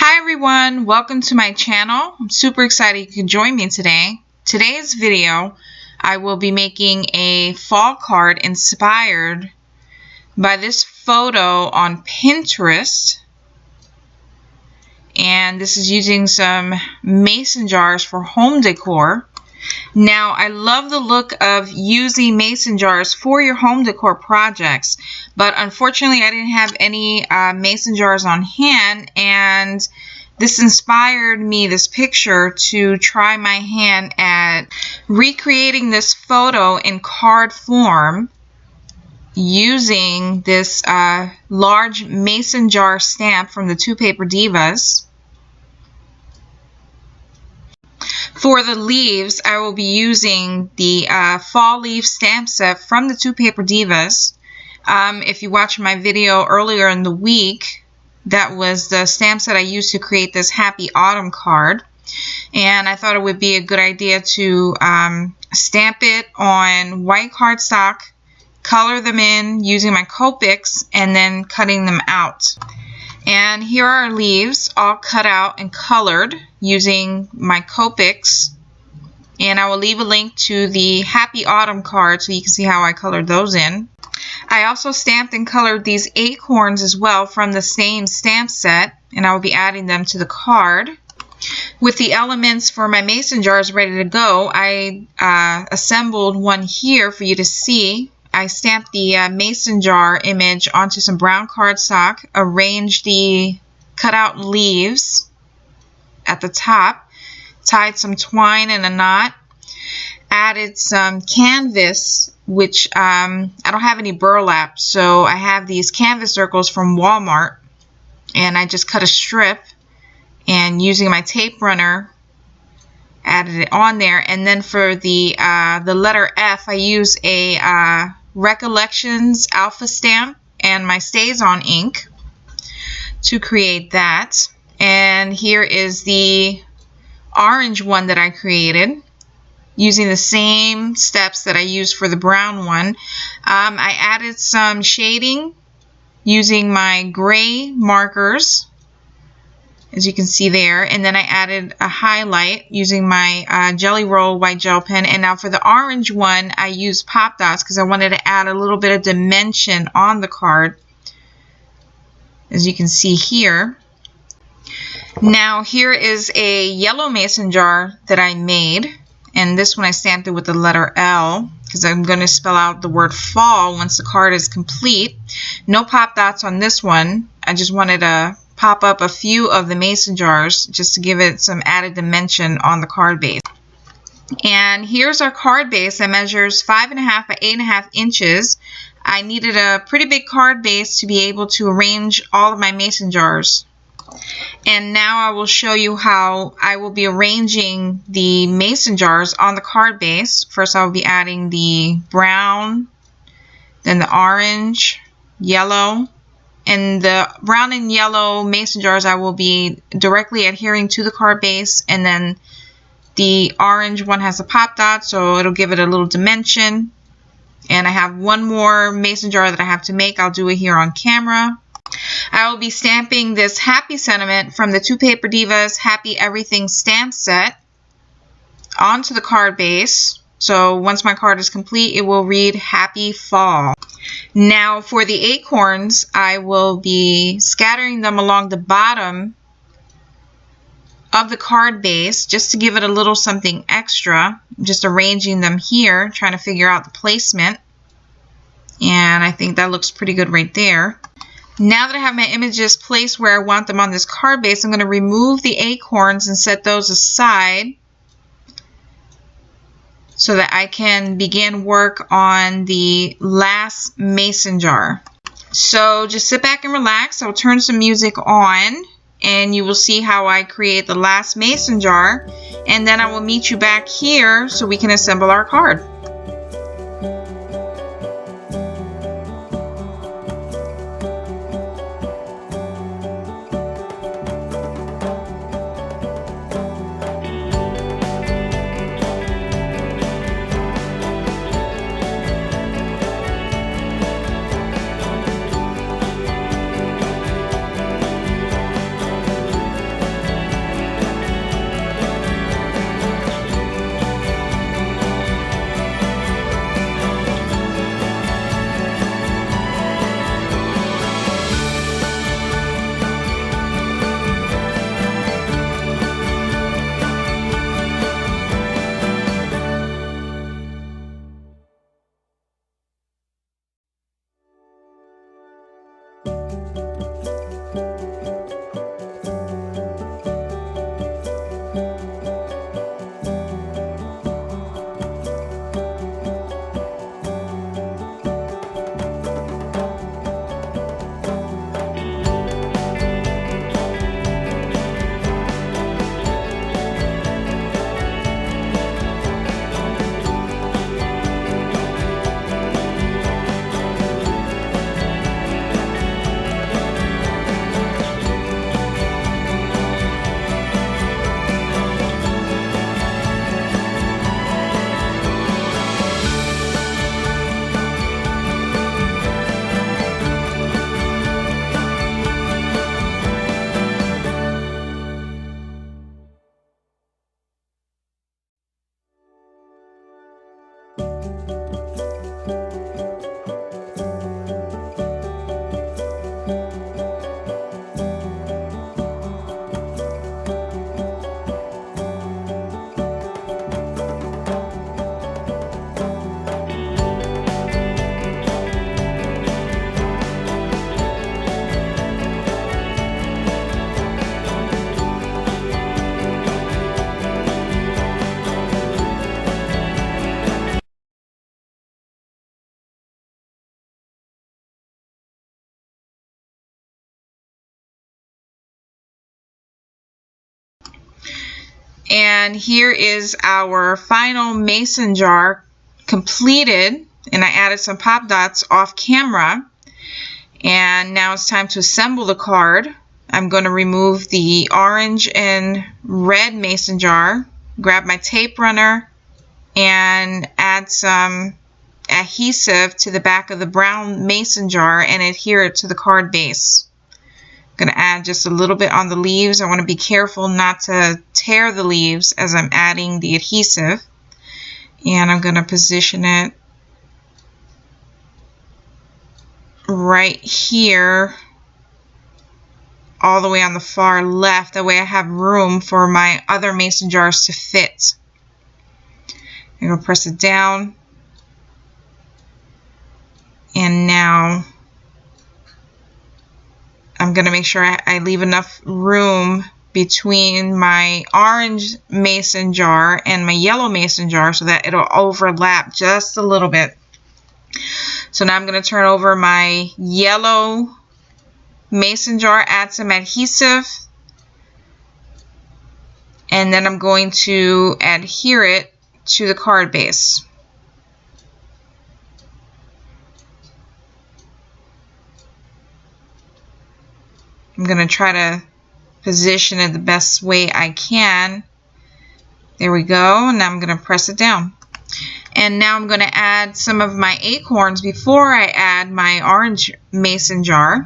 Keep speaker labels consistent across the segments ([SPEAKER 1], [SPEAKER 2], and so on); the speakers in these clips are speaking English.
[SPEAKER 1] Hi everyone, welcome to my channel. I'm super excited you can join me today. Today's video, I will be making a fall card inspired by this photo on Pinterest. And this is using some mason jars for home decor. Now, I love the look of using mason jars for your home decor projects, but unfortunately I didn't have any mason jars on hand, and this inspired me, this picture, to try my hand at recreating this photo in card form using this large mason jar stamp from the Two Paper Divas. For the leaves, I will be using the fall leaf stamp set from the Two Paper Divas. If you watched my video earlier in the week, that was the stamp set I used to create this Happy Autumn card. And I thought it would be a good idea to stamp it on white cardstock, color them in using my Copics, and then cutting them out. And here are our leaves all cut out and colored using my Copics. And I will leave a link to the Happy Autumn card so you can see how I colored those in. I also stamped and colored these acorns as well from the same stamp set, and I will be adding them to the card. With the elements for my mason jars ready to go, I assembled one here for you to see. I stamped the mason jar image onto some brown cardstock, arranged the cutout leaves at the top, tied some twine in a knot, added some canvas, which I don't have any burlap, so I have these canvas circles from Walmart, and I just cut a strip and using my tape runner added it on there. And then for the letter F, I use a Recollections alpha stamp and my StazOn ink to create that. And here is the orange one that I created using the same steps that I used for the brown one. I added some shading using my gray markers, as you can see there, and then I added a highlight using my Jelly Roll white gel pen. And now for the orange one, I used pop dots because I wanted to add a little bit of dimension on the card, as you can see here. Now here is a yellow mason jar that I made, and this one I stamped it with the letter L because I'm going to spell out the word fall once the card is complete. No pop dots on this one. I just wanted to pop up a few of the mason jars just to give it some added dimension on the card base. And here's our card base that measures 5.5 by 8.5 inches. I needed a pretty big card base to be able to arrange all of my mason jars. And now I will show you how I will be arranging the mason jars on the card base. First I will be adding the brown, then the orange, yellow, and the brown and yellow mason jars I will be directly adhering to the card base, and then the orange one has a pop dot, so it'll give it a little dimension. And I have one more mason jar that I have to make. I'll do it here on camera. I will be stamping this happy sentiment from the Two Paper Divas Happy Everything stamp set onto the card base. So once my card is complete, it will read Happy Fall. Now for the acorns, I will be scattering them along the bottom of the card base just to give it a little something extra. I'm just arranging them here, trying to figure out the placement. And I think that looks pretty good right there. Now that I have my images placed where I want them on this card base, I'm going to remove the acorns and set those aside so that I can begin work on the last mason jar. So just sit back and relax. I'll turn some music on and you will see how I create the last mason jar, and then I will meet you back here so we can assemble our card. And here is our final mason jar completed, and I added some pop dots off camera. And now it's time to assemble the card. I'm going to remove the orange and red mason jar, grab my tape runner, and add some adhesive to the back of the brown mason jar and adhere it to the card base. I'm going to add just a little bit on the leaves. I want to be careful not to tear the leaves as I'm adding the adhesive. And I'm going to position it right here, all the way on the far left. That way I have room for my other mason jars to fit. I'm going to press it down. And now I'm going to make sure I leave enough room between my orange mason jar and my yellow mason jar so that it'll overlap just a little bit. So now I'm going to turn over my yellow mason jar, add some adhesive, and then I'm going to adhere it to the card base. I'm going to try to position it the best way I can. There we go. And now I'm going to press it down. And now I'm going to add some of my acorns before I add my orange mason jar.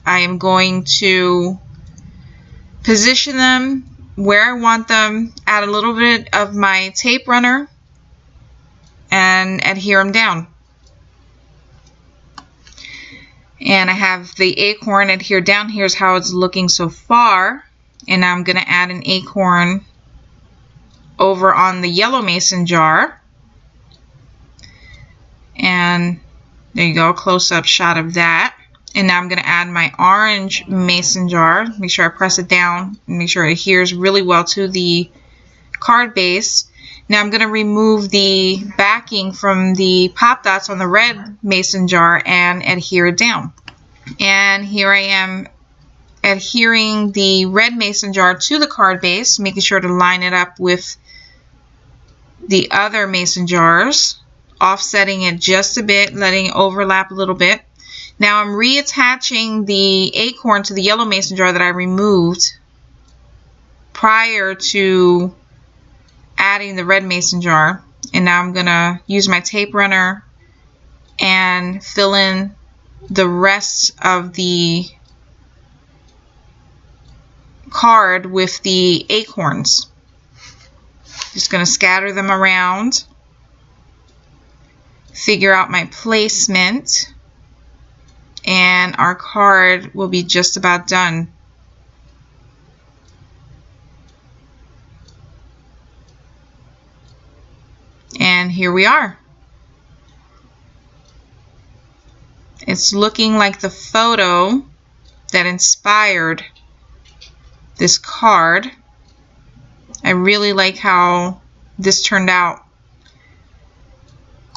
[SPEAKER 1] I am going to position them where I want them, add a little bit of my tape runner, and adhere them down. And I have the acorn adhered down. Here's how it's looking so far. And now I'm going to add an acorn over on the yellow mason jar. And there you go, close-up shot of that. And now I'm going to add my orange mason jar. Make sure I press it down and make sure it adheres really well to the card base. Now I'm going to remove the backing from the pop dots on the red mason jar and adhere it down. And here I am adhering the red mason jar to the card base, making sure to line it up with the other mason jars, offsetting it just a bit, letting it overlap a little bit. Now I'm reattaching the acorn to the yellow mason jar that I removed prior to adding the red mason jar. And now I'm going to use my tape runner and fill in the rest of the card with the acorns. Just going to scatter them around, figure out my placement, and our card will be just about done. And here we are. It's looking like the photo that inspired this card. I really like how this turned out.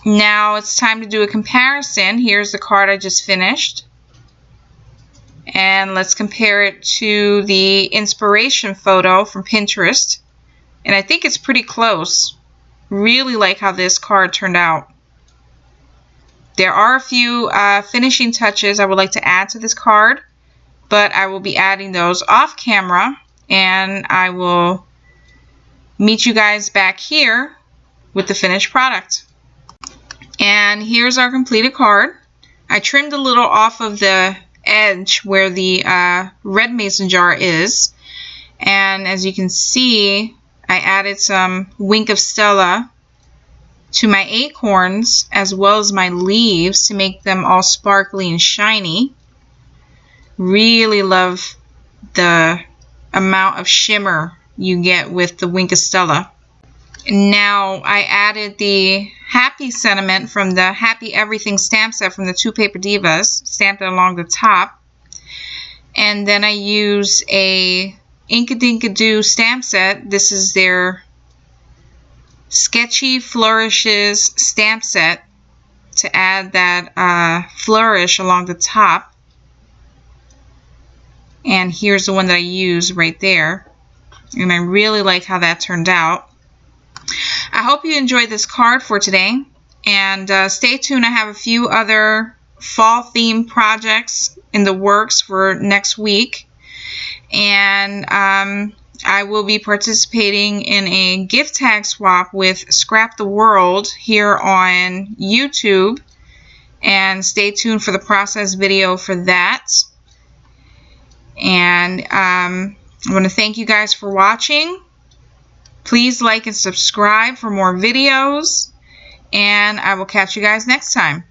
[SPEAKER 1] Now it's time to do a comparison. Here's the card I just finished. And let's compare it to the inspiration photo from Pinterest. And I think it's pretty close. Really like how this card turned out. There are a few finishing touches I would like to add to this card, but I will be adding those off camera, and I will meet you guys back here with the finished product. And here's our completed card. I trimmed a little off of the edge where the red mason jar is, and as you can see, I added some Wink of Stella to my acorns as well as my leaves to make them all sparkly and shiny. Really love the amount of shimmer you get with the Wink of Stella. Now I added the happy sentiment from the Happy Everything stamp set from the 2 Paper Divas, stamped it along the top. And then I use a Inkadinkado stamp set. This is their Sketchy Flourishes stamp set, to add that flourish along the top. And here's the one that I use right there. and I really like how that turned out. I hope you enjoyed this card for today, and stay tuned. I have a few other fall themed projects in the works for next week, and I will be participating in a gift tag swap with Scrap the World here on YouTube, and stay tuned for the process video for that. And I want to thank you guys for watching. Please like and subscribe for more videos, and I will catch you guys next time.